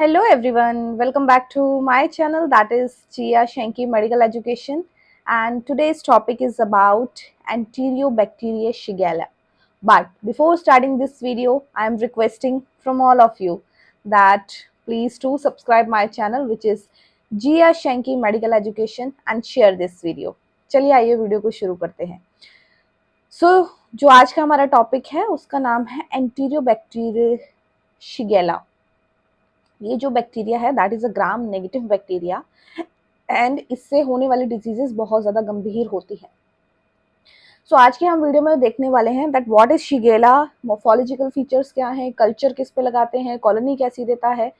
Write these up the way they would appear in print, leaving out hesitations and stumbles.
Hello everyone, welcome back to my channel, that is Chia Shanky Medical Education, and today's topic is about Enterobacteria Shigella. But before starting this video, I am requesting from all of you that please do subscribe my channel which is Chia Shanky Medical Education and share this video. चलिए आइए video को शुरू करते हैं। जो आज का हमारा टॉपिक है उसका नाम है एंटीरियोबैक्टीरिया शिगेला। ये जो बैक्टीरिया है that is a gram negative bacteria and इससे होने वाली डिजीजेस बहुत ज़्यादा गंभीर होती है। सो आज के हम वीडियो में देखने वाले हैं that what is Shigella, morphological features क्या हैं, कल्चर किस पे लगाते हैं, कॉलोनी कैसी देता है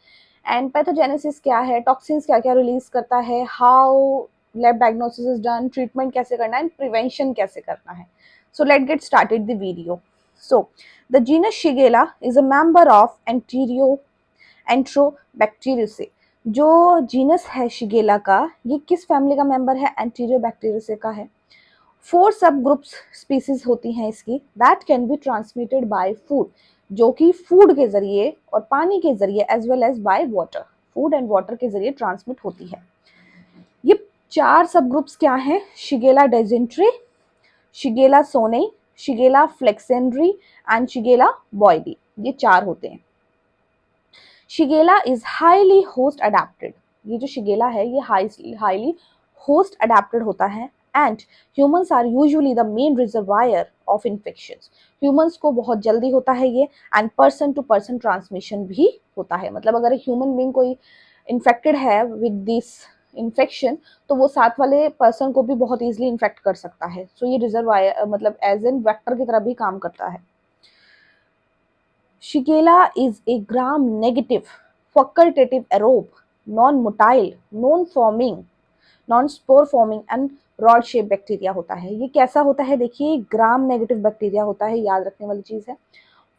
एंड पैथोजेनेसिस क्या है, टॉक्सिन्स क्या क्या रिलीज करता है, how lab diagnosis is done, treatment कैसे करना है एंड प्रिवेंशन कैसे करना है। So let get started the video. So the genus Shigella is a member of Enterobacteriaceae. जो जीनस है शिगेला का, ये किस फैमिली का मेंबर है? एंटीरियोबैक्टीरियसे का है। 4 सब ग्रुप्स स्पीसीज होती हैं इसकी that can be transmitted by food, जो कि फूड के जरिए और पानी के जरिए as well as by water, food and water के जरिए ट्रांसमिट होती है। ये 4 सब ग्रुप्स क्या हैं? Shigella dysenteriae, Shigella sonnei, Shigella flexneri and Shigella boydii, ये 4 होते हैं। Shigella is highly host adapted. ये जो शिगेला है ये हाईली होस्ट अडेप्टेड होता है and humans are usually the main reservoir of infections. Humans को बहुत जल्दी होता है ये and person to person transmission भी होता है। मतलब अगर ह्यूमन बीइंग कोई इन्फेक्टेड है विद दिस इन्फेक्शन तो वो साथ वाले पर्सन को भी बहुत ईजिली इन्फेक्ट कर सकता है। सो ये रिजर्वायर मतलब एज एन वेक्टर की तरह भी काम करता है। Shigella is a gram-negative facultative aerobe, non-motile, non-spore-forming and rod-shaped bacteria होता है। ये कैसा होता है? देखिए, ग्राम नेगेटिव बैक्टीरिया होता है, याद रखने वाली चीज है।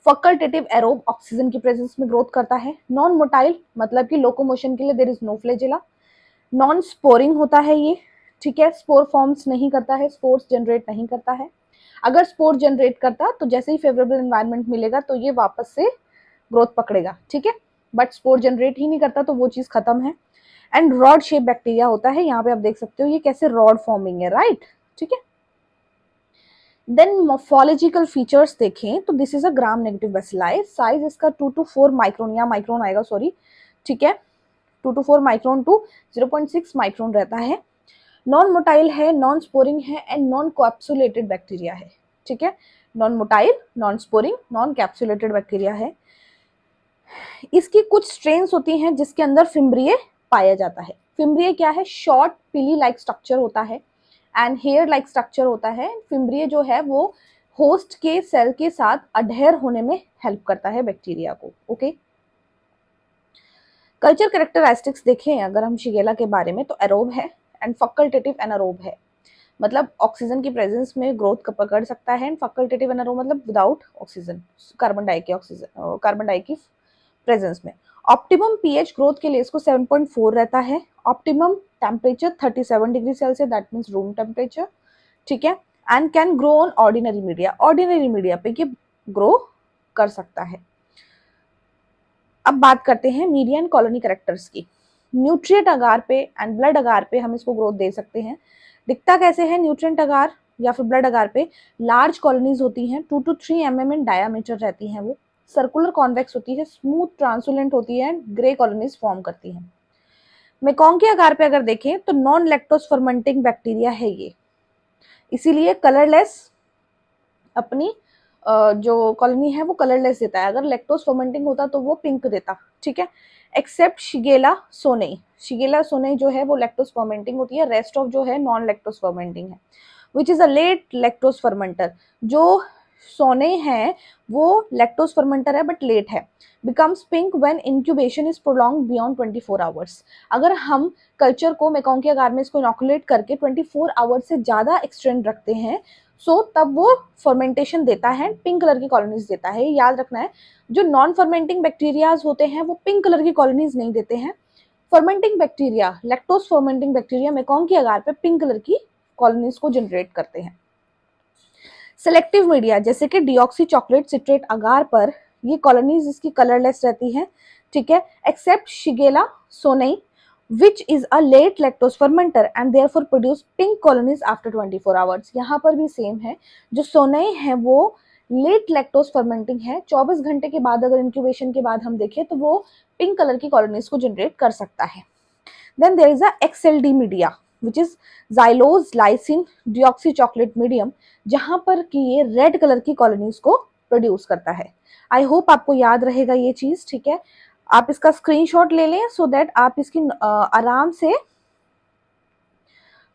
फैकल्टेटिव एरोब, ऑक्सीजन की प्रेजेंस में ग्रोथ करता है। नॉन मोटाइल मतलब कि लोकोमोशन के लिए there is no flagella. Non sporing होता है ये, ठीक है, स्पोर फॉर्म्स नहीं करता है, स्पोर्स जनरेट नहीं करता है। अगर स्पोर जनरेट करता तो जैसे ही फेवरेबल एनवायरनमेंट मिलेगा तो ये वापस से ग्रोथ पकड़ेगा, ठीक है, बट स्पोर जनरेट ही नहीं करता तो वो चीज खत्म है। एंड रॉड शेप बैक्टीरिया होता है, यहाँ पे आप देख सकते हो ये कैसे रॉड फॉर्मिंग है, राइट, ठीक है। देन मोर्फोलॉजिकल फीचर्स देखें तो this is a gram negative bacilli, size इसका 2 to 4 माइक्रोन या माइक्रोन आएगा, सॉरी, ठीक है, 2 to 4 माइक्रोन टू 0.6 माइक्रोन रहता है। नॉन मोटाइल है, नॉन स्पोरिंग है एंड नॉन कैप्सुलेटेड बैक्टीरिया है, ठीक है, non motile, non sporing, non capsulated bacteria है। इसकी कुछ स्ट्रेन्स होती हैं जिसके अंदर फिम्ब्रिये पाया जाता है। फिम्ब्रिये क्या है? शॉर्ट पिली लाइक स्ट्रक्चर होता है एंड हेयर लाइक स्ट्रक्चर होता है। फिम्ब्रिये जो है वो होस्ट के सेल के साथ अडहेर होने में हेल्प करता है बैक्टीरिया को, ओके। कल्चर कैरेक्टरिस्टिक्स देखें अगर हम शिगेला के बारे में तो एरोब है एंड फैकल्टेटिव एनारोब है, मतलब ऑक्सीजन की प्रेजेंस में ग्रोथ पकड़ सकता है। एंड फैकल्टेटिव एनारोब मतलब विदाउट ऑक्सीजन, कार्बन डाई की प्रेजेंस में। ऑप्टिमम पीएच ग्रोथ के लिए इसको 7.4 रहता है। Optimum temperature 37 degree Celsius, that means room temperature, ठीक है। And can grow on ordinary media, ordinary media पे ये ग्रो कर सकता है। अब बात करते हैं मीडिया एंड कॉलोनी कैरेक्टर्स की। न्यूट्रिएंट अगार पे एंड ब्लड अगार पे हम इसको ग्रोथ दे सकते हैं। दिखता कैसे है न्यूट्रिएंट अगार या फिर ब्लड अगार पे? लार्ज कॉलोनीज होती हैं, 2 to 3 mm इन डायामीटर रहती हैं, वो सर्कुलर कॉन्वेक्स होती है, स्मूथ ट्रांसुलेंट होती है, ग्रे कॉलोनीज फॉर्म करती हैं। मेकॉन्ग के अगार पे अगर देखें तो नॉन लैक्टोज फर्मेंटिंग बैक्टीरिया है ये, इसीलिए कलरलेस अपनी जो कॉलोनी है वो कलरलेस देता है। अगर लैक्टोज फर्मेंटिंग होता तो वो पिंक देता, ठीक है, एक्सेप्ट शिगेला सोनेई। शिगेला सोनेई जो है वो लैक्टोज फर्मेंटिंग होती है, रेस्ट ऑफ जो है नॉन लैक्टोज फर्मेंटिंग है, which is a late lactose fermenter. जो सोनेई है वो लैक्टोज फर्मेंटर है बट लेट है। Becomes pink when incubation is prolong beyond 24 hours. अगर हम कल्चर को मेकॉन्ग के अगार में इसको इनोकुलेट करके 24 आवर्स से ज़्यादा एक्सटेंड रखते हैं तब वो फर्मेंटेशन देता है, पिंक कलर की कॉलोनीज देता है। याद रखना है, जो नॉन फर्मेंटिंग बैक्टीरियाज होते हैं वो पिंक कलर की कॉलोनीज नहीं देते हैं। Fermenting bacteria, lactose fermenting bacteria Mekong के अगार पे पिंक कलर की कॉलोनीज को जनरेट करते हैं। सेलेक्टिव मीडिया जैसे कि डिऑक्सी चॉकलेट सिट्रेट अगार पर ये कॉलोनीज इसकी कलरलेस रहती हैं, ठीक है, except Shigella sonnei which is a late lactose fermenter and therefore produce pink colonies after 24 hours. यहाँ पर भी सेम है, जो सोनेई है वो लेट लैक्टोज फर्मेंटिंग है, 24 घंटे के बाद अगर इंक्यूबेशन के बाद हम देखें तो वो पिंक कलर की कॉलोनीज को जनरेट कर सकता है। Then there is a XLD media which is xylose lysine deoxy chocolate medium, जहां पर कि ये रेड कलर की कॉलोनीज को प्रोड्यूस करता है। आई होप आपको याद रहेगा ये चीज, ठीक है। आप इसका स्क्रीनशॉट ले लें सो दैट आप इसकी आराम से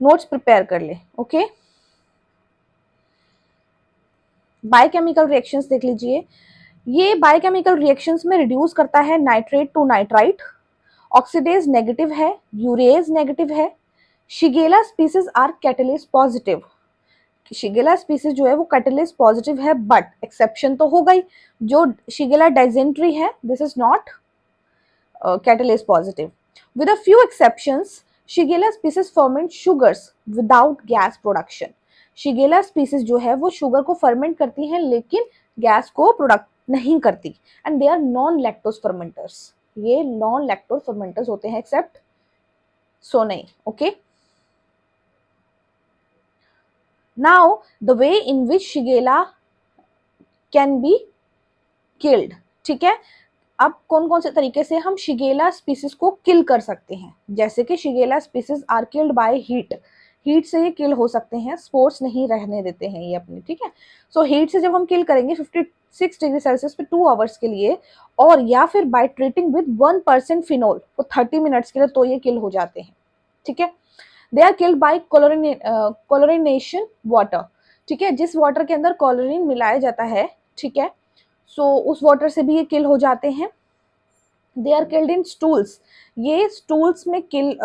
नोट्स प्रिपेयर कर लें। ओके, बायोकेमिकल रिएक्शंस देख लीजिए। ये बायोकेमिकल रिएक्शंस में रिड्यूस करता है nitrate to nitrite, oxidase negative है, यूरेज नेगेटिव है। Shigella species are catalyst positive, Shigella species जो है वो कैटलिस्ट पॉजिटिव है, बट एक्सेप्शन तो हो गई, जो शिगेला डाइजेंट्री है this is not catalase positive. With a few exceptions, Shigella species ferment sugars without gas production. Shigella species जो है वो शुगर को फर्मेंट करती हैं लेकिन गैस को प्रोडक्ट नहीं करती, and they are non lactose fermenters. ये नॉन लैक्टोज फर्मेंटर्स होते हैं except sonnei. Okay, now the way in which Shigella can be killed, ठीक है। अब कौन कौन से तरीके से हम शिगेला स्पीसीज को किल कर सकते हैं, जैसे कि Shigella species are killed by heat, heat से ये किल हो सकते हैं, स्पोर्स नहीं रहने देते हैं ये अपने, ठीक है। सो हीट से जब हम किल करेंगे 56 डिग्री सेल्सियस पे 2 आवर्स के लिए, और या फिर बाय ट्रीटिंग विद 1% फिनोल वो 30 मिनट्स के लिए, तो ये किल हो जाते हैं, ठीक है। They are killed by chlorination water, ठीक है, जिस वाटर के अंदर क्लोरीन मिलाया जाता है, ठीक है, सो उस वाटर से भी ये किल हो जाते हैं। They are killed in stools, ये स्टूल्स में किल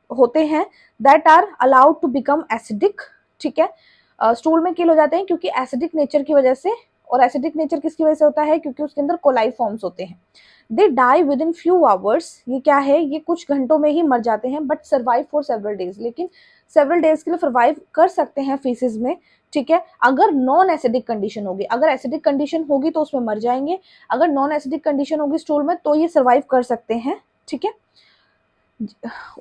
होते हैं, that are allowed to become acidic, ठीक है। स्टूल में किल हो जाते हैं क्योंकि एसिडिक नेचर की वजह से, और एसिडिक नेचर किसकी वजह से होता है, क्योंकि उसके अंदर कोलाई फॉर्म्स होते हैं। They die within few hours, ये क्या है, ये कुछ घंटों में ही मर जाते हैं, but survive for several days, लेकिन सेवरल डेज के लिए सर्वाइव कर सकते हैं फीसिस में, ठीक है, अगर नॉन एसिडिक कंडीशन होगी। अगर एसिडिक कंडीशन होगी तो उसमें मर जाएंगे, अगर नॉन एसिडिक कंडीशन होगी स्टूल में तो ये सर्वाइव कर सकते हैं, ठीक है।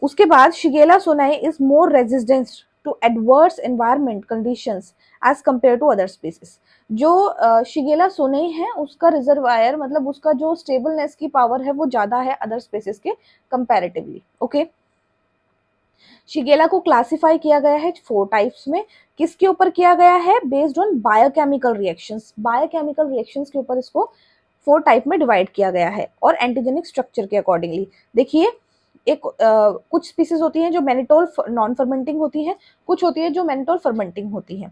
उसके बाद Shigella sonnei is more resistant to adverse environment conditions as compare to other species. जो शिगेला सोनाई है उसका रिजर्वायर, मतलब उसका जो स्टेबलनेस की पावर है वो ज्यादा है अदर स्पीसीज के कंपैरेटिवली। ओके, शिगेला को क्लासिफाई किया गया है 4 टाइप्स में। किसके ऊपर किया गया है, based on biochemical reactions, biochemical reactions के ऊपर इसको 4 टाइप में डिवाइड किया गया है, और एंटीजेनिक स्ट्रक्चर के अकॉर्डिंगली। देखिए, एक कुछ स्पीसीज होती हैं जो मैनिटोल नॉन फर्मेंटिंग होती है, कुछ होती है जो मैनिटोल फर्मेंटिंग होती है।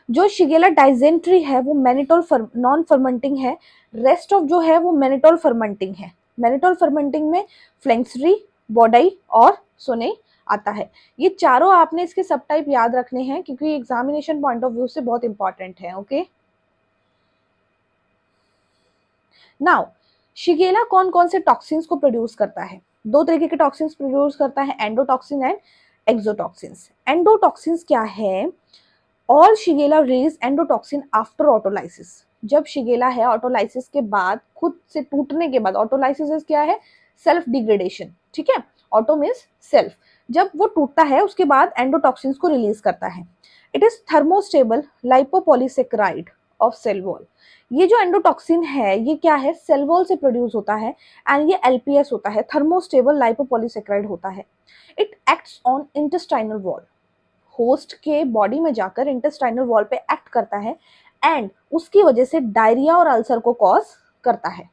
जो शिगेला डाइजेंट्री है वो मैनिटोल नॉन फर्मेंटिंग है, रेस्ट ऑफ जो है वो मैनिटोल फर्मेंटिंग है। मैनिटोल फर्मेंटिंग में फ्लेंक्सरी, बोडाई और सोनेई आता है। ये चारों आपने इसके सब टाइप याद रखने हैं क्योंकि एग्जामिनेशन पॉइंट ऑफ व्यू से बहुत इंपॉर्टेंट है। ओके, नाउ शिगेला कौन कौन से टॉक्सिन्स को प्रोड्यूस करता है, 2 तरीके के टॉक्सिन्स प्रोड्यूस करता है, एंडोटॉक्सिन एंड एक्सोटॉक्सिन्स। एंडोटॉक्सिन्स क्या है, all Shigella release endotoxin after autolysis. जब शिगेला है ऑटोलाइसिस के बाद, खुद से टूटने के बाद, ऑटोलाइसिस क्या है, सेल्फ डिग्रेडेशन, ठीक है, ऑटो मीन्स सेल्फ, जब वो टूटता है उसके बाद एंडोटॉक्सिन्स को रिलीज करता है। It is thermostable lipopolysaccharide of cell wall. ये जो एंडोटॉक्सिन है ये क्या है, सेल वॉल से प्रोड्यूस होता है, एंड ये LPS होता है, थर्मोस्टेबल लाइपोपॉलीसेक्राइड होता है। It acts on intestinal wall, host के बॉडी में जाकर इंटेस्टाइनल वॉल पे एक्ट करता है, एंड उसकी वजह से डायरिया और अल्सर को कॉज करता है।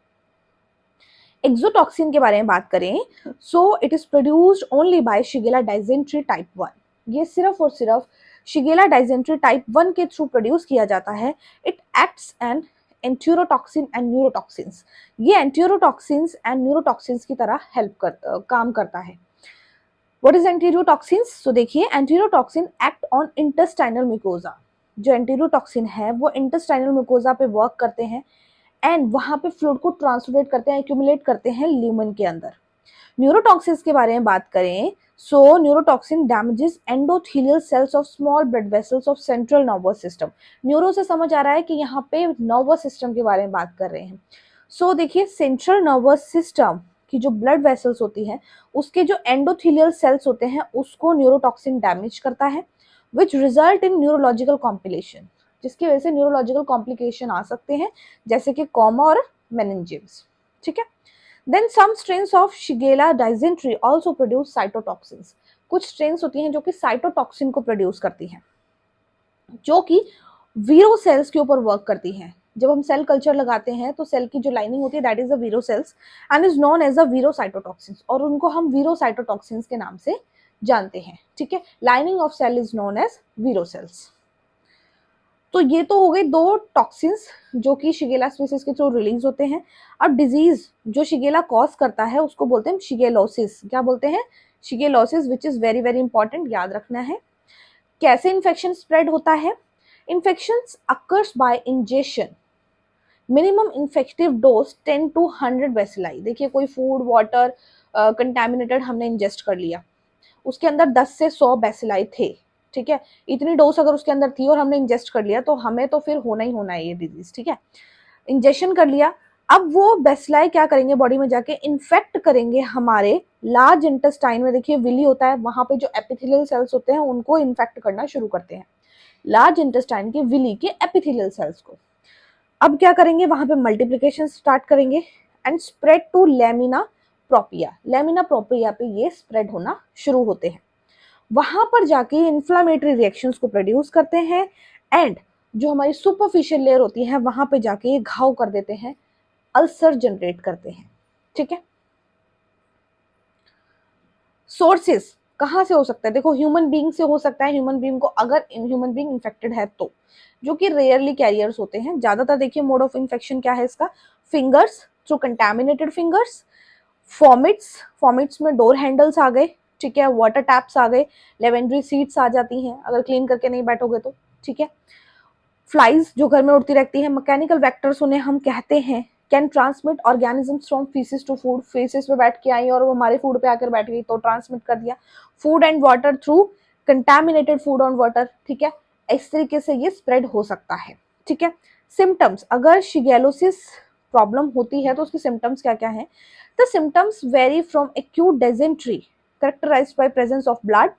एक्सोटॉक्सिन के बारे में बात करें, so it is produced only by Shigella dysentery type 1। ये सिर्फ और सिर्फ शिगेला डाइजेंट्री टाइप 1 के थ्रू प्रोड्यूस किया जाता है। It acts and enterotoxin and neurotoxins, ये एंटीरोटॉक्सिन्स एंड न्यूरोटॉक्सिन्स की तरह काम करता है। What is एंटीरोटॉक्सिन्स? सो देखिए, एंटीरोटॉक्सिन एक्ट ऑन इंटेस्टाइनल म्यूकोजा। जो एंटीरोटॉक्सिन है वो इंटेस्टाइनल म्यूकोजा पे वर्क करते हैं, एंड वहां पे फ्लूइड को ट्रांसपोर्ट करते हैं, एक्यूमुलेट करते हैं ल्यूमन के अंदर। न्यूरोटॉक्सिन्स के बारे में बात करें, so neurotoxin damages endothelial cells of small blood vessels of central nervous system. Neuro से समझ आ रहा है कि यहाँ पे नर्वस सिस्टम के बारे में बात कर रहे हैं। सो देखिए सेंट्रल नर्वस सिस्टम की जो ब्लड वेसल्स होती हैं उसके जो एंडोथेलियल सेल्स होते हैं उसको न्यूरोटॉक्सिन डैमेज करता है which result in neurological complication, जिसकी वजह से न्यूरोलॉजिकल कॉम्प्लिकेशन आ सकते हैं जैसे कि कोमा और मेनिंजेस। ठीक है। Then some strains of Shigella dysentery also produce cytotoxins. कुछ स्ट्रेन्स होती हैं जो कि साइटोटॉक्सिन को प्रोड्यूस करती हैं जो कि वीरो सेल्स के ऊपर वर्क करती हैं। जब हम सेल कल्चर लगाते हैं तो सेल की जो लाइनिंग होती है that is the vero cells and is known as the verocytotoxins, और उनको हम वीरोसाइटोटॉक्सिन्स के नाम से जानते हैं। ठीक है। Lining of cell is known as Vero cells. तो ये तो हो गए दो टॉक्सिन्स जो कि शिगेला स्पीसीज के थ्रू रिलीज होते हैं। अब डिजीज जो शिगेला कॉज करता है उसको बोलते हैं शिगेलोसिस। क्या बोलते हैं? Shigellosis, which is very very important, याद रखना है। कैसे इन्फेक्शन स्प्रेड होता है? Infections occurs by ingestion, minimum infective dose 10 to 100 bacilli. देखिए कोई फूड वाटर कंटेमिनेटेड हमने इंजेस्ट कर लिया, उसके अंदर 10 से 100 बेसिलाई थे। ठीक है। इतनी डोज अगर उसके अंदर थी और हमने इंजेस्ट कर लिया तो हमें तो फिर होना ही होना है ये डिजीज। ठीक है। इंजेक्शन कर लिया, अब वो बेसिलाई क्या करेंगे बॉडी में जाके इन्फेक्ट करेंगे हमारे लार्ज इंटेस्टाइन में। देखिए विली होता है, वहां पे जो एपिथेलियल सेल्स होते हैं उनको इन्फेक्ट करना शुरू करते हैं, लार्ज इंटेस्टाइन के विली के एपिथेलियल सेल्स को। अब क्या करेंगे, वहां पे मल्टीप्लिकेशन स्टार्ट करेंगे and spread to lamina propria. Lamina propria पे ये स्प्रेड होना शुरू होते हैं, वहां पर जाके इन्फ्लामेटरी रिएक्शंस को प्रोड्यूस करते हैं एंड जो हमारी सुपरफिशियल लेयर होती है वहां पे जाके ये घाव कर देते हैं, अल्सर जनरेट करते हैं। ठीक है। सोर्सेस कहाँ से हो सकता है? देखो ह्यूमन बीइंग से हो सकता है, ह्यूमन बीइंग को अगर ह्यूमन बीइंग इन्फेक्टेड है तो, जो कि रेयरली कैरियर्स होते हैं। ज्यादातर देखिए मोड ऑफ इन्फेक्शन क्या है इसका? फिंगर्स, थ्रू कंटेमिनेटेड फिंगर्स, फॉमिट्स, फॉमिट्स में डोर हैंडल्स आ गए। ठीक है। वाटर टैप्स आ गए, लेवेंड्री सीड्स आ जाती हैं अगर क्लीन करके नहीं बैठोगे तो। ठीक है। फ्लाइज जो घर में उड़ती रहती है, मैकेनिकल वेक्टर्स उन्हें हम कहते हैं, can transmit organisms from faeces to food. Faeces पे बैठ के आई और वो हमारे फूड पे आकर बैठ गई तो ट्रांसमिट कर दिया। Food and water through contaminated food on water. ठीक है। इस तरीके से ये स्प्रेड हो सकता है। ठीक है। सिम्टम्स, अगर शिगेलोसिस प्रॉब्लम होती है तो उसकी सिम्टम्स क्या क्या है? The symptoms vary from acute dysentery characterized by presence of blood,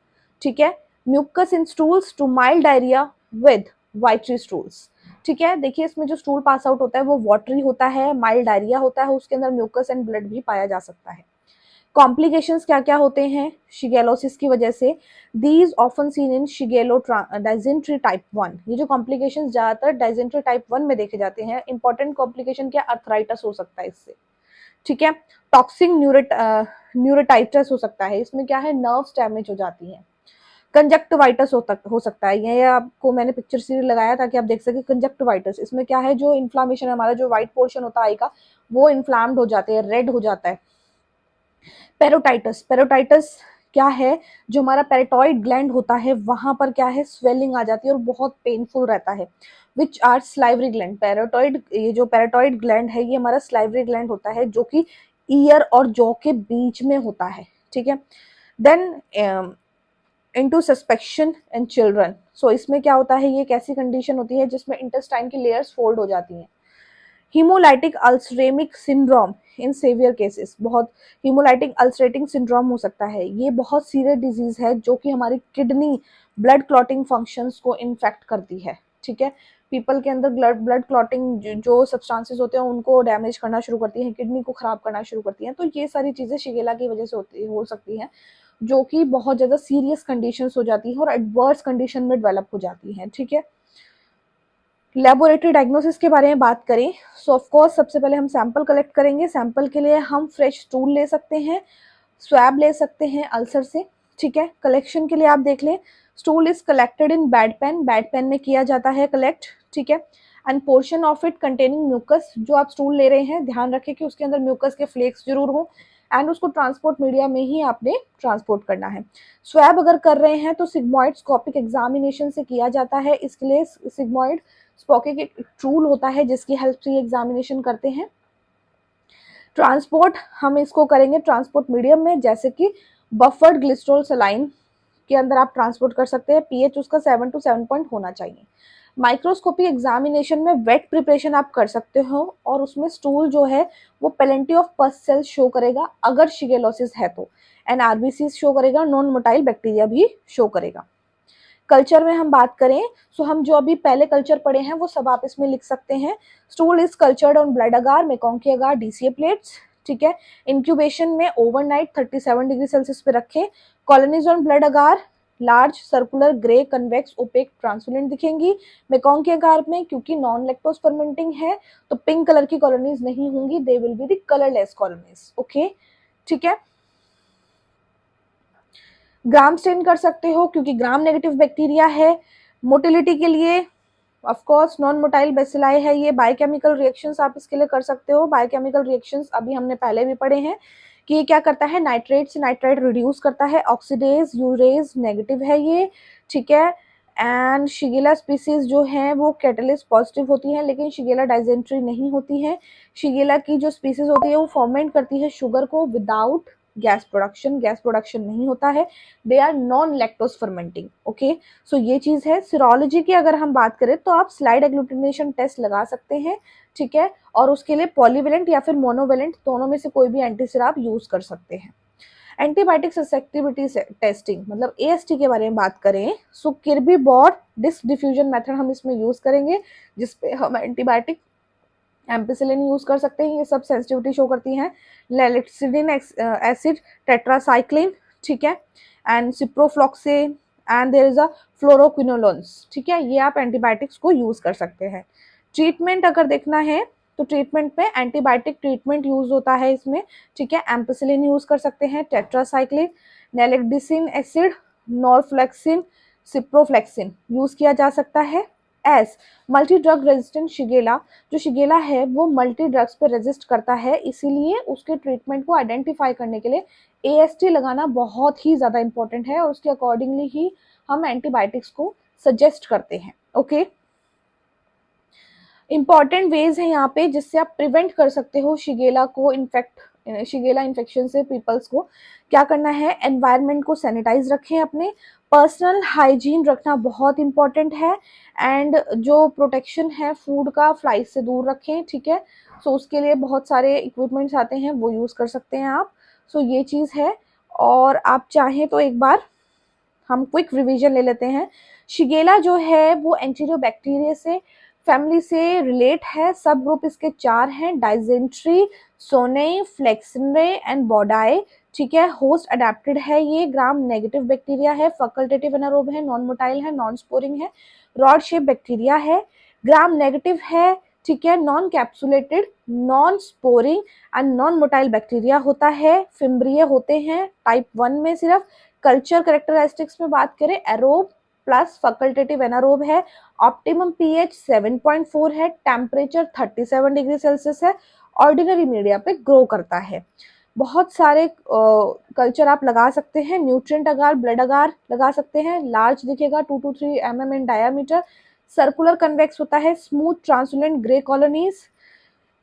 ठीक है, mucus in stools to mild diarrhoea with watery stools. ठीक है। देखिए इसमें जो स्टूल पास आउट होता है वो वाटरी होता है, माइल्ड डायरिया होता है, उसके अंदर म्यूकस एंड ब्लड भी पाया जा सकता है। कॉम्प्लिकेशंस क्या क्या होते हैं शिगेलोसिस की वजह से? These often seen in Shigella dysentery type 1। ये जो कॉम्प्लिकेशंस ज्यादातर डाइजेंट्री टाइप 1 में देखे जाते हैं। इंपॉर्टेंट कॉम्प्लिकेशन क्या? अर्थराइटिस हो सकता है इससे। ठीक है। टॉक्सिक न्यूरोटाइटिस हो सकता है, इसमें क्या है? नर्व्स डैमेज हो जाती हैं। कंजक्टिवाइटिस हो सकता है, ये आपको मैंने पिक्चर सीरीज लगाया ताकि आप देख सके। कंजक्टिवाइटिस इसमें क्या है? जो इन्फ्लामेशन है, हमारा जो व्हाइट पोर्शन होता है आई का वो इन्फ्लाम्ड हो जाते हैं, रेड हो जाता है। पेरोटाइटिस, पेरोटाइटिस क्या है? जो हमारा पेरेटॉइड ग्लैंड होता है वहां पर क्या है? स्वेलिंग आ जाती है और बहुत पेनफुल रहता है। Which are salivary gland. Parotid, ये जो पेरेटॉइड ग्लैंड है ये हमारा स्लाइवरी ग्लैंड होता है जो कि ईयर और जॉ के बीच में होता है। ठीक है। Then intussusception in children. So इसमें क्या होता है? ये एक ऐसी कंडीशन होती है जिसमें इंटेस्टाइन की लेयर्स फोल्ड हो जाती हैं। Haemolytic uraemic syndrome in severe cases, बहुत हीमोलाइटिक अल्सरेटिंग सिंड्रोम हो सकता है। ये बहुत सीरियस डिजीज है जो कि हमारी किडनी ब्लड क्लॉटिंग फंक्शंस को इन्फेक्ट करती है। ठीक है। पीपल के अंदर ब्लड क्लॉटिंग जो सब्सटेंसेस होते हैं उनको डैमेज करना शुरू करती है, किडनी को खराब करना शुरू करती हैं। तो ये सारी चीजें शिगेला की वजह से हो सकती हैं जो कि बहुत ज्यादा सीरियस कंडीशंस हो जाती है और एडवर्स कंडीशन में डेवलप हो जाती हैं। ठीक है। लेबोरेटरी डायग्नोसिस के बारे में बात करें सो ऑफ कोर्स सबसे पहले हम सैंपल कलेक्ट करेंगे। सैंपल के लिए हम फ्रेश स्टूल ले सकते हैं, स्वैब ले सकते हैं अल्सर से। ठीक है। कलेक्शन के लिए आप देख लें, stool is collected in bed pan, bed pan में किया जाता है कलेक्ट। ठीक है। And portion of it containing mucus, जो आप स्टूल ले रहे हैं ध्यान रखें कि उसके अंदर म्यूकस के फ्लेक्स जरूर हो एंड उसको ट्रांसपोर्ट मीडिया में ही आपने ट्रांसपोर्ट करना है। स्वैब अगर कर रहे हैं तो सिग्मॉइड स्कोपिक एग्जामिनेशन से किया जाता है। इसके लिए सिग्मॉइड स्पोकिक एक टूल होता है जिसकी हेल्प से एग्जामिनेशन करते हैं। ट्रांसपोर्ट हम इसको करेंगे ट्रांसपोर्ट मीडियम में, जैसे कि बफर्ड ग्लिसरॉल सलाइन के अंदर आप ट्रांसपोर्ट कर सकते हैं। पीएच उसका 7 to 7 पॉइंट होना चाहिए। माइक्रोस्कोपी एग्जामिनेशन में वेट प्रिपरेशन आप कर सकते हो और उसमें स्टूल जो है वो पेलेंटी ऑफ पस सेल्स शो करेगा अगर शिगेलोसिस है तो, एंड आरबीसी शो करेगा, नॉन मोटाइल बैक्टीरिया भी शो करेगा। कल्चर में हम बात करें सो हम जो अभी पहले कल्चर पढ़े हैं वो सब आप इसमें लिख सकते हैं। Stool is cultured on blood agar, MacConkey agar, DCA plates, ठीक है। इंक्यूबेशन में ओवरनाइट 37 डिग्री सेल्सियस पे रखें। Colonies on blood agar large circular grey convex opaque transparent दिखेंगी। मेकॉन्की अगार में क्योंकि नॉन लैक्टोज फर्मेंटिंग है तो पिंक कलर की कॉलोनीज नहीं होंगी, they will be the colourless colonies, okay, ठीक है। ग्राम स्टेन कर सकते हो क्योंकि ग्राम नेगेटिव बैक्टीरिया है। मोटिलिटी के लिए of course non motile bacilli है ये। बायोकेमिकल रिएक्शंस आप इसके लिए कर सकते हो। बायोकेमिकल रिएक्शंस अभी हमने पहले भी पढ़े हैं कि ये क्या करता है, नाइट्रेट से नाइट्राइट रिड्यूस करता है। ऑक्सीडेज यूरेज नेगेटिव है ये, ठीक है। एंड शिगेला स्पीसीज जो हैं वो कैटलिस्ट पॉजिटिव होती हैं लेकिन शिगेला डाइजेंट्री नहीं होती है। शिगेला की जो स्पीसीज होती है वो फॉर्मेंट करती है शुगर को विदाउट गैस प्रोडक्शन नहीं होता है। They are non lactose fermenting, okay. So ये चीज है। सिरोलॉजी की अगर हम बात करें तो आप स्लाइड एग्लूटिनेशन टेस्ट लगा सकते हैं, ठीक है, और उसके लिए पॉलीवेलेंट या फिर मोनोवेलेंट दोनों में से कोई भी एंटीसिरा आप यूज कर सकते हैं। एंटीबायोटिक ससेप्टिबिलिटी टेस्टिंग मतलब एएसटी के बारे में बात करें so Kirby Bauer disk diffusion method हम इसमें यूज करेंगे जिसपे हम एंटीबायोटिक एम्पिसिलिन यूज कर सकते हैं। ये सब सेंसिटिविटी शो करती हैं। लेलिक्सिडिन एसिड, टेट्रासाइक्लिन, ठीक है, and ciprofloxacin and there is a fluoroquinolones, ठीक है। ये आप एंटीबायोटिक्स को यूज कर सकते हैं। ट्रीटमेंट अगर देखना है तो ट्रीटमेंट में एंटीबायोटिक ट्रीटमेंट यूज होता है इसमें, ठीक है। एम्पिसिलिन यूज कर सकते हैं, टेट्रासाइक्लिन, नेलेक्डिसिन एसिड, नॉरफ्लेक्सिन, सिप्रोफ्लेक्सिन यूज किया जा सकता है। S multi drug resistant Shigella, जो शिगेला है वो मल्टी ड्रग्स पे रेजिस्ट करता है, इसीलिए उसके ट्रीटमेंट को आइडेंटिफाई करने के लिए एएसटी लगाना बहुत ही ज़्यादा इंपॉर्टेंट है और उसके अकॉर्डिंगली ही हम एंटीबायोटिक्स को सजेस्ट करते हैं, ओके। इंपॉर्टेंट वेज है यहाँ पे जिससे आप प्रिवेंट कर सकते हो शिगेला को शिगेला इन्फेक्शन से पीपल्स को। क्या करना है, एनवायरनमेंट को सैनिटाइज रखें, अपने पर्सनल हाइजीन रखना बहुत इंपॉर्टेंट है। एंड जो प्रोटेक्शन है फूड का, फ्लाइज से दूर रखें, ठीक है। सो उसके लिए बहुत सारे इक्विपमेंट्स आते हैं वो यूज़ कर सकते हैं आप। सो ये चीज़ है। और आप चाहें तो एक बार हम क्विक रिवीजन ले लेते हैं। शिगेला जो है वो एंटीरियोबैक्टीरिया से फैमिली से रिलेट है। सब ग्रुप इसके 4 हैं, डाइजेंट्री, सोने, फ्लेक्सिनरे एंड बॉडाई, ठीक है। होस्ट अडेप्टेड है, ये ग्राम नेगेटिव बैक्टीरिया है, फैकल्टेटिव एनारोब है, नॉन मोटाइल है, नॉन स्पोरिंग है, रॉड शेप बैक्टीरिया है, ग्राम नेगेटिव है, ठीक है, non capsulated, non sporing and non motile bacteria होता है। फिम्ब्रिय होते हैं टाइप 1 में सिर्फ। कल्चर कैरेक्टरिस्टिक्स में बात करें एरोब प्लस फैकल्टेटिव एनारोब है। ऑप्टिमम पीएच 7.4 है, टेम्परेचर 37 डिग्री सेल्सियस है, ऑर्डिनरी मीडिया पे ग्रो करता है। बहुत सारे कल्चर आप लगा सकते हैं। न्यूट्रिएंट अगार, ब्लड अगार लगा सकते हैं। लार्ज दिखेगा 2 to 3 mm in diameter, circular convex होता है, स्मूथ ट्रांसपेरेंट ग्रे कॉलोनीज।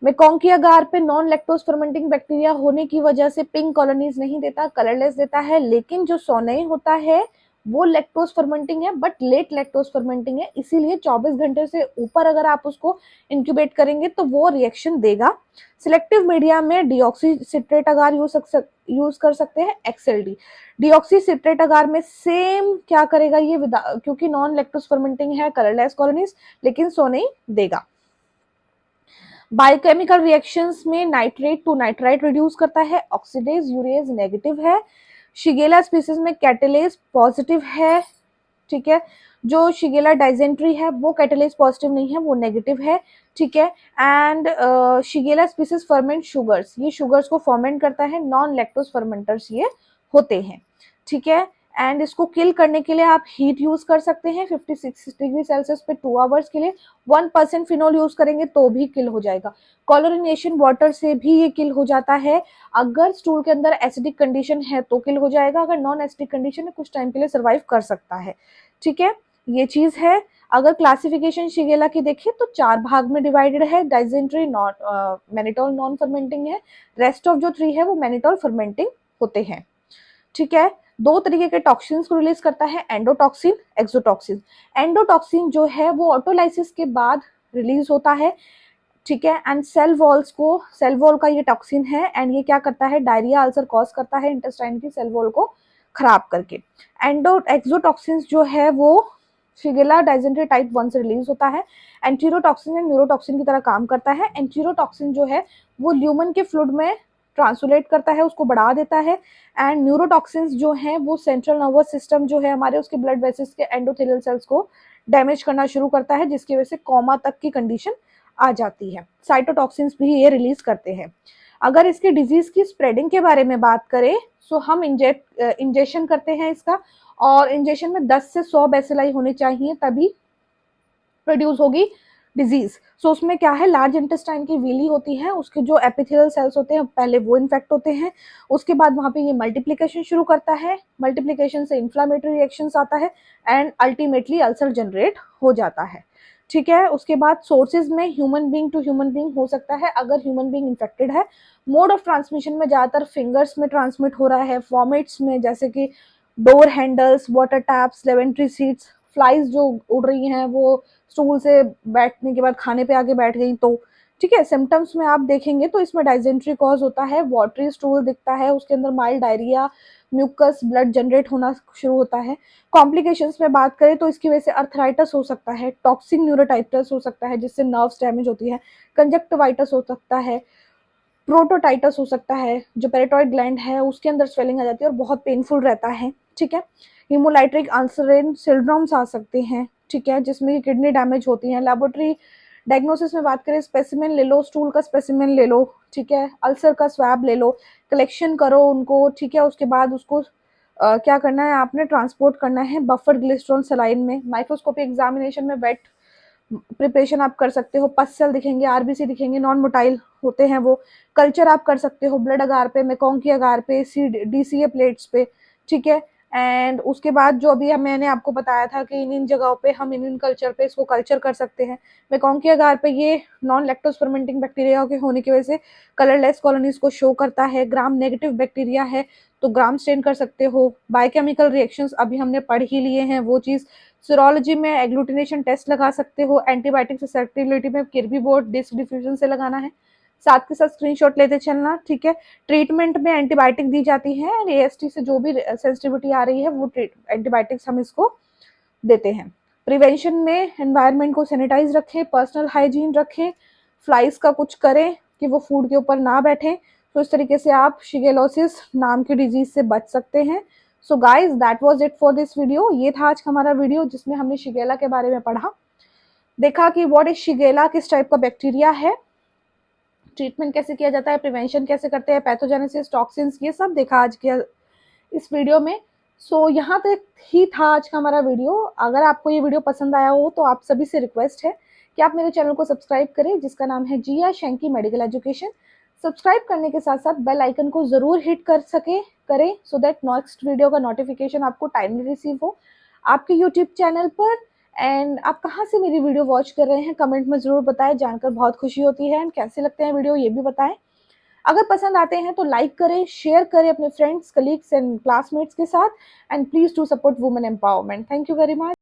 मेकॉन्की अगार पे नॉन लैक्टोज फर्मेंटिंग बैक्टीरिया होने की वजह से पिंक कॉलोनीज नहीं देता, कलरलेस देता है। लेकिन जो सोनई होता है वो लैक्टोज फर्मेंटिंग है बट लेट लैक्टोज फर्मेंटिंग है, इसीलिए 24 घंटे से ऊपर अगर आप उसको इंक्यूबेट करेंगे तो वो रिएक्शन देगा। सिलेक्टिव मीडिया में डीऑक्सी सिट्रेट अगार यूज कर सकते हैं, एक्सएलडी। डीऑक्सी सिट्रेट अगार में सेम क्या करेगा ये, क्योंकि नॉन लैक्टोज फर्मेंटिंग है, कलरलेस कॉलोनीज, लेकिन सोनई देगा। बायोकेमिकल रिएक्शंस में नाइट्रेट टू नाइट्राइट रिड्यूस करता है, ऑक्सीडेज यूरेज नेगेटिव है, शिगेला स्पीसीज में कैटेलेज पॉजिटिव है, ठीक है। जो शिगेला डाइजेंट्री है वो कैटेलेज पॉजिटिव नहीं है, वो नेगेटिव है, ठीक है। And Shigella species ferment sugars, ये शुगर्स को फर्मेंट करता है, नॉन लैक्टोज फर्मेंटर्स ये होते हैं, ठीक है। एंड इसको किल करने के लिए आप हीट यूज कर सकते हैं 56 डिग्री सेल्सियस पे 2 आवर्स के लिए। 1% फिनोल यूज करेंगे तो भी किल हो जाएगा। क्लोरिनेशन वाटर से भी ये किल हो जाता है। अगर स्टूल के अंदर एसिडिक कंडीशन है तो किल हो जाएगा, अगर नॉन एसिडिक कंडीशन है कुछ टाइम के लिए सर्वाइव कर सकता है, ठीक है। ये चीज है। अगर क्लासिफिकेशन शिगेला की देखें तो 4 भाग में डिवाइडेड है। डाइजेंट्री नॉन मैनिटोल नॉन फर्मेंटिंग है, रेस्ट ऑफ जो 3 है वो मैनिटोल फर्मेंटिंग होते हैं, ठीक है। दो तरीके के टॉक्सिन्स को रिलीज करता है, एंडोटॉक्सिन, एक्सोटॉक्सिन। एंडोटॉक्सिन जो है वो ऑटोलाइसिस के बाद रिलीज होता है, ठीक है, एंड सेल वॉल का ये टॉक्सिन है, एंड ये क्या करता है, डायरिया अल्सर कॉज करता है इंटेस्टाइन की सेल वॉल को खराब करके। एक्सोटॉक्सिन जो है वो शिगेला डाइजेंट्री टाइप 1 से रिलीज होता है। एंटीरोटॉक्सिन एंड न्यूरोटॉक्सिन की तरह काम करता है। एंटीरोटॉक्सिन जो है वो ल्यूमन के फ्लूइड में ट्रांसलेट करता है, उसको बढ़ा देता है, एंड न्यूरोटॉक्सिन्स जो हैं वो सेंट्रल नर्वस सिस्टम जो है हमारे, उसके ब्लड वेसल्स के एंडोथेलियल सेल्स को डैमेज करना शुरू करता है, जिसकी वजह से कोमा तक की कंडीशन आ जाती है। साइटोटॉक्सिन्स भी ये रिलीज करते हैं। अगर इसके डिजीज की स्प्रेडिंग के बारे में बात करें, सो हम इंजेक्शन करते हैं इसका, और इंजेक्शन में 10 से 100 बेसिलाई होने चाहिए, तभी प्रोड्यूस होगी डिजीज। सो उसमें क्या है, लार्ज इंटेस्टाइन की वीली होती है, उसके जो एपिथेलियल सेल्स होते हैं पहले वो इन्फेक्ट होते हैं, उसके बाद वहां पे ये मल्टीप्लिकेशन शुरू करता है, मल्टीप्लिकेशन से इन्फ्लामेटरी रिएक्शंस आता है, एंड अल्टीमेटली अल्सर जनरेट हो जाता है, ठीक है। उसके बाद सोर्सेज में human being to human being हो सकता है अगर ह्यूमन बीइंग इन्फेक्टेड है। मोड ऑफ ट्रांसमिशन में ज्यादातर फिंगर्स में ट्रांसमिट हो रहा है, वॉमिट्स में, जैसे कि door handles, water taps, lavatory seats, flies जो उड़ रही हैं वो स्टूल से बैठने के बाद खाने पे आके बैठ गई तो, ठीक है। सिम्टम्स में आप देखेंगे तो इसमें डाइजेंट्री कॉज होता है, वाटरी स्टूल दिखता है, उसके अंदर mild diarrhoea, mucus, blood generate होना शुरू होता है। कॉम्प्लिकेशंस में बात करें तो इसकी वजह से अर्थराइटिस हो सकता है, टॉक्सिक न्यूरोटाइटिस हो सकता है जिससे नर्व्स डैमेज होती है, कंजक्टिवाइटिस हो सकता है, प्रोटोटाइटिस हो सकता है, जो पेरिटॉइड ग्लैंड है उसके अंदर स्वेलिंग आ जाती है और बहुत पेनफुल रहता है, ठीक है। हीमोलाइट्रिक अल्सरेन सिंड्रोम्स आ सकते हैं, ठीक है, जिसमें किडनी डैमेज होती है। लेबोरेटरी डायग्नोसिस में बात करें, स्पेसिमेन ले लो, स्टूल का स्पेसिमेन ले लो, ठीक है, अल्सर का स्वैब ले लो, कलेक्शन करो उनको, ठीक है। उसके बाद उसको क्या करना है, आपने ट्रांसपोर्ट करना है बफर ग्लिस्ट्रॉल सलाइन में। माइक्रोस्कोपिक एग्जामिनेशन में वेट प्रिपरेशन आप कर सकते हो, पस सेल दिखेंगे, आरबीसी दिखेंगे, नॉन मोटाइल होते हैं वो। कल्चर आप कर सकते हो ब्लड अगार पे, मेकॉन्ग की अगार पे, डीसीए प्लेट्स पे, ठीक है। एंड उसके बाद जो अभी मैंने आपको बताया था कि इन जगहों पे हम इन कल्चर पे इसको कल्चर कर सकते हैं। मेकॉन्ग की अगार पे ये नॉन लैक्टोज फर्मेंटिंग बैक्टीरिया के होने की वजह से कलरलेस कॉलोनीज को शो करता है। ग्राम नेगेटिव बैक्टीरिया है तो ग्राम स्टेन कर सकते हो। बायोकेमिकल रिएक्शंस अभी हमने पढ़ ही लिए हैं वो चीज़। सीरोलॉजी में एग्लूटिनेशन टेस्ट लगा सकते हो। एंटीबायोटिक ससेप्टिबिलिटी में किर्बी बोर्ड डिस्क डिफ्यूजन से लगाना है, साथ के साथ स्क्रीनशॉट लेते चलना, ठीक है। ट्रीटमेंट में एंटीबायोटिक दी जाती है, एंड एएसटी से जो भी सेंसिटिविटी आ रही है वो एंटीबायोटिक्स हम इसको देते हैं। प्रिवेंशन में एनवायरनमेंट को सैनिटाइज रखें, पर्सनल हाइजीन रखें, फ्लाइज का कुछ करें कि वो फूड के ऊपर ना बैठें, तो इस तरीके से आप शिगेलोसिस नाम की डिजीज से बच सकते हैं। So guys that was it for this video. ये था आज का हमारा वीडियो जिसमें हमने शिगेला के बारे में पढ़ा, देखा कि व्हाट इज शिगेला, किस टाइप का बैक्टीरिया है, ट्रीटमेंट कैसे किया जाता है, प्रिवेंशन कैसे करते हैं, पैथोजेनेसिस, टॉक्सिन्स, ये सब देखा आज के इस वीडियो में। सो यहाँ तक ही था आज का हमारा वीडियो। अगर आपको ये वीडियो पसंद आया हो तो आप सभी से रिक्वेस्ट है कि आप मेरे चैनल को सब्सक्राइब करें, जिसका नाम है जिया शैंकी मेडिकल एजुकेशन। सब्सक्राइब करने के साथ साथ बेल आइकन को जरूर हिट करें सो दैट नेक्स्ट वीडियो का नोटिफिकेशन आपको टाइमली रिसीव हो आपके यूट्यूब चैनल पर। एंड आप कहाँ से मेरी वीडियो वॉच कर रहे हैं कमेंट में जरूर बताएं, जानकर बहुत खुशी होती है। एंड कैसे लगते हैं वीडियो ये भी बताएं। अगर पसंद आते हैं तो लाइक करें, शेयर करें अपने फ्रेंड्स, कलीग्स एंड क्लासमेट्स के साथ, and please to support women empowerment. Thank you very much.